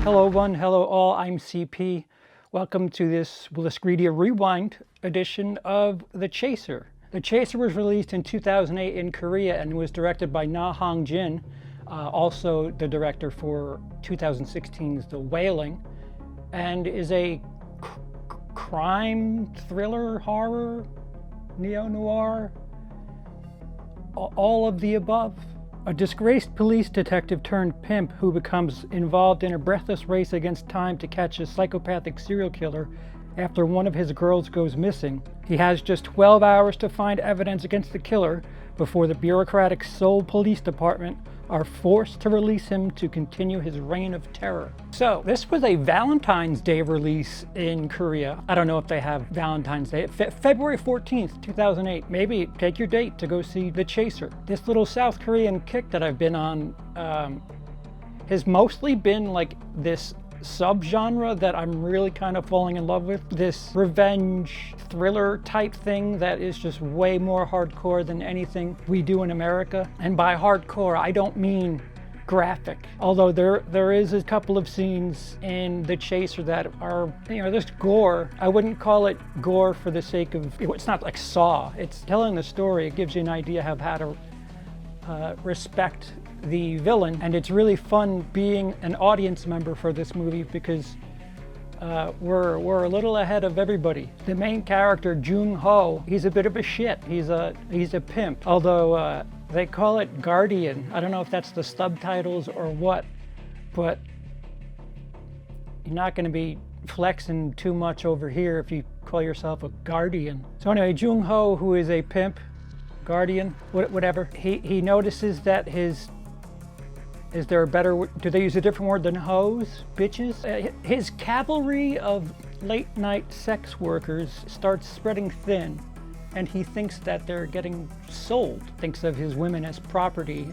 Hello one, hello all, I'm CP. Welcome to this WILIscredia Rewind edition of The Chaser. The Chaser was released in 2008 in Korea and was directed by Na Hong-jin, also the director for 2016's The Wailing, and is a crime, thriller, horror, neo-noir, all of the above. A disgraced police detective turned pimp who becomes involved in a breathless race against time to catch a psychopathic serial killer after one of his girls goes missing. He has just 12 hours to find evidence against the killer before the bureaucratic Seoul Police Department are forced to release him to continue his reign of terror. So this was a Valentine's Day release in Korea. I don't know if they have Valentine's Day. February 14th, 2008. Maybe take your date to go see The Chaser. This little South Korean kick that I've been on has mostly been like this subgenre that I'm really kind of falling in love with. This revenge thriller type thing that is just way more hardcore than anything we do in America. And by hardcore, I don't mean graphic. Although there is a couple of scenes in The Chaser that are, there's gore. I wouldn't call it gore for the sake of, it's not like Saw. It's telling the story. It gives you an idea of how to respect the villain, and it's really fun being an audience member for this movie because we're a little ahead of everybody. The main character, Jung-ho, he's a bit of a shit. He's a pimp, although they call it guardian. I don't know if that's the subtitles or what, but you're not going to be flexing too much over here if you call yourself a guardian. So anyway, Jung-ho, who is a pimp, guardian, whatever, he notices that is there a better, do they use a different word than hoes? Bitches? His cavalry of late night sex workers starts spreading thin, and he thinks that they're getting sold. Thinks of his women as property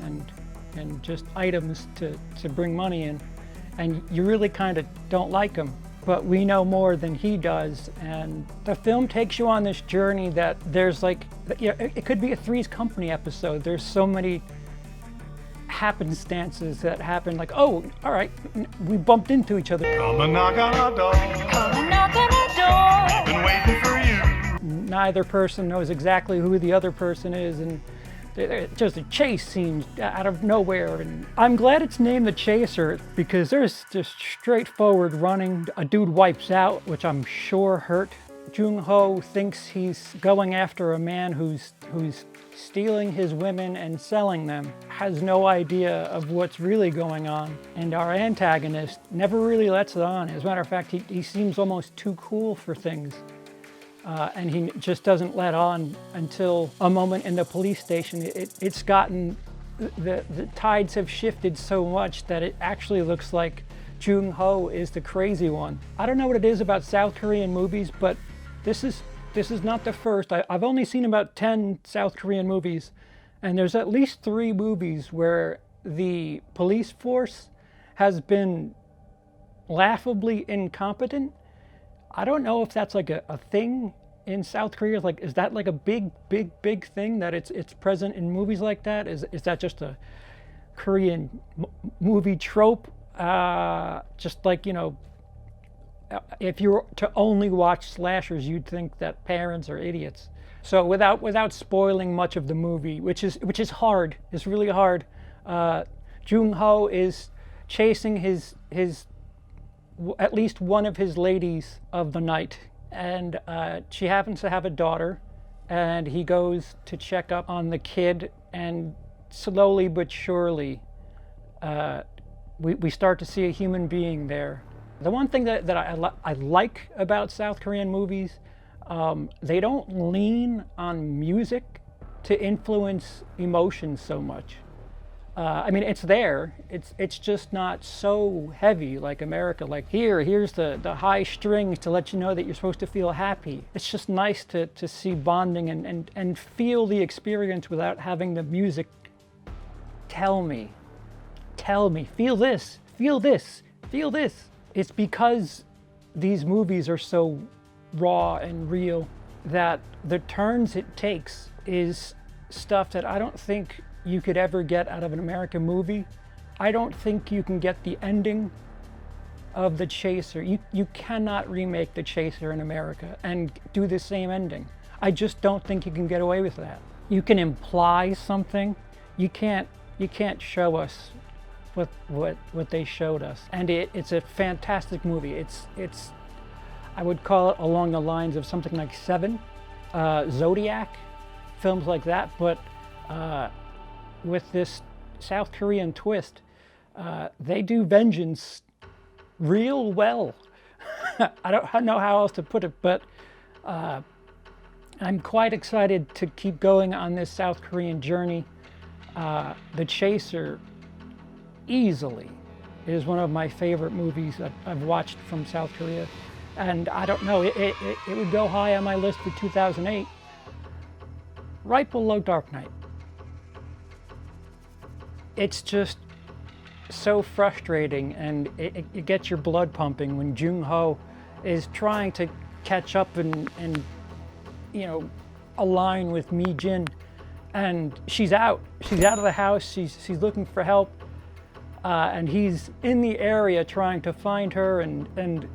and just items to bring money in. And you really kind of don't like him. But we know more than he does, and the film takes you on this journey that there's like, it could be a Three's Company episode. There's so many happenstances that happen, like, oh, all right, we bumped into each other. Come and knock on our door. Come and knock on our door. Been waiting for you. Neither person knows exactly who the other person is, and just a chase scene out of nowhere. And I'm glad it's named The Chaser because there's just straightforward running. A dude wipes out, which I'm sure hurt. Jung-ho thinks he's going after a man who's stealing his women and selling them, has no idea of what's really going on. And our antagonist never really lets it on. As a matter of fact, he seems almost too cool for things. And he just doesn't let on until a moment in the police station. It's gotten, the tides have shifted so much that it actually looks like Jung-ho is the crazy one. I don't know what it is about South Korean movies, but this is not the first. I've only seen about 10 South Korean movies, and there's at least 3 movies where the police force has been laughably incompetent. I don't know if that's like a thing in South Korea. Like, is that like a big thing that it's present in movies like that? Is that just a Korean movie trope? Just like, if you were to only watch slashers, you'd think that parents are idiots. So without spoiling much of the movie, which is hard, it's really hard. Jung-ho is chasing his at least one of his ladies of the night, and she happens to have a daughter, and he goes to check up on the kid, and slowly but surely we start to see a human being there. The one thing that I like about South Korean movies, they don't lean on music to influence emotions so much. I mean, it's there. It's just not so heavy like America. Like here's the high strings to let you know that you're supposed to feel happy. It's just nice to see bonding and feel the experience without having the music tell me, feel this, feel this, feel this. It's because these movies are so raw and real that the turns it takes is stuff that I don't think you could ever get out of an American movie. I don't think you can get the ending of The Chaser. You cannot remake The Chaser in America and do the same ending. I just don't think you can get away with that. You can imply something. You can't show us what they showed us. And it's a fantastic movie. It's I would call it along the lines of something like Seven, Zodiac, films like that, but with this South Korean twist. They do vengeance real well. I don't know how else to put it, but I'm quite excited to keep going on this South Korean journey. The Chaser easily is one of my favorite movies that I've watched from South Korea. And I don't know, it would go high on my list for 2008, right below Dark Knight. It's just so frustrating, and it gets your blood pumping when Jung-ho is trying to catch up and you know, align with Mi-jin, and she's out of the house, she's looking for help, and he's in the area trying to find her, and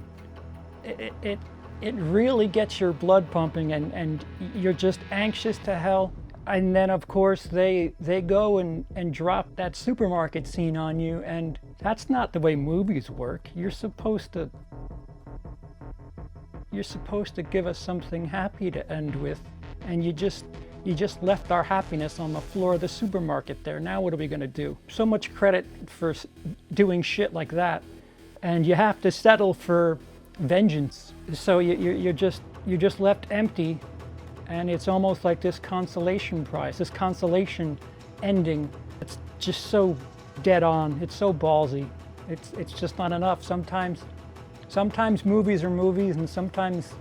it really gets your blood pumping, and you're just anxious to hell. And then of course they go and drop that supermarket scene on you, and that's not the way movies work. You're supposed to give us something happy to end with, and you just left our happiness on the floor of the supermarket there. Now what are we gonna do? So much credit for doing shit like that, and you have to settle for vengeance. So you're just left empty. And it's almost like this consolation prize, this consolation ending. It's just so dead on. It's so ballsy. It's just not enough. Sometimes movies are movies, and sometimes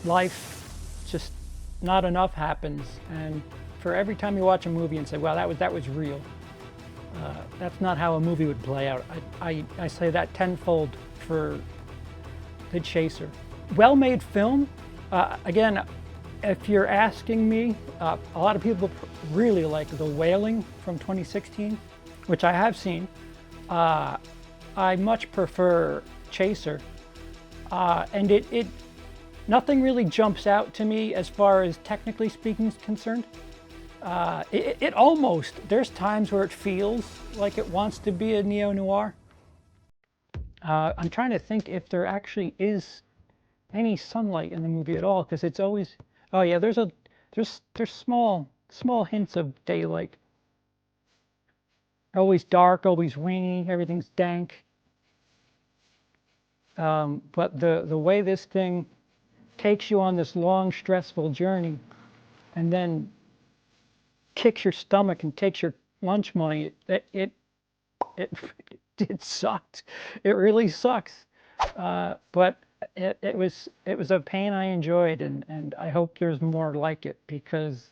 life just not enough happens. And for every time you watch a movie and say, "Wow, that was real," that's not how a movie would play out. I say that tenfold for The Chaser. Well-made film. Again, if you're asking me, a lot of people really like The Wailing from 2016, which I have seen. I much prefer Chaser, and nothing really jumps out to me as far as technically speaking is concerned. It almost, there's times where it feels like it wants to be a neo-noir. I'm trying to think if there actually is any sunlight in the movie at all, because it's always, oh yeah, there's small hints of daylight. Always dark, always rainy, everything's dank. But the way this thing takes you on this long, stressful journey, and then kicks your stomach and takes your lunch money, it sucked. It really sucks. But it was a pain I enjoyed, and I hope there's more like it, because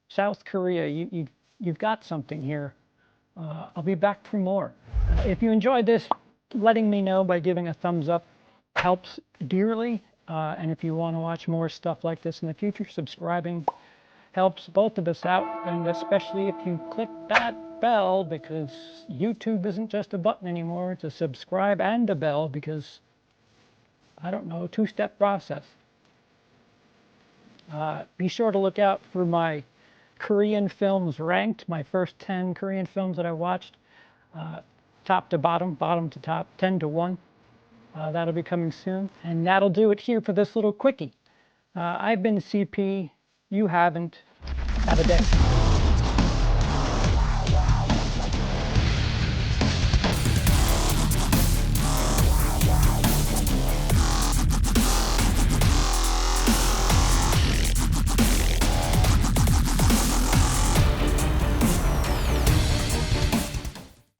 South Korea, you've got something here. I'll be back for more. If you enjoyed this, letting me know by giving a thumbs up helps dearly, and if you want to watch more stuff like this in the future, subscribing helps both of us out, and especially if you click that bell, because YouTube isn't just a button anymore, it's a subscribe and a bell, because I don't know, two-step process. Be sure to look out for my Korean films ranked, my first 10 Korean films that I watched, top to bottom, bottom to top, 10 to 1. That'll be coming soon, and that'll do it here for this little quickie. I've been CP, you haven't. Have a day.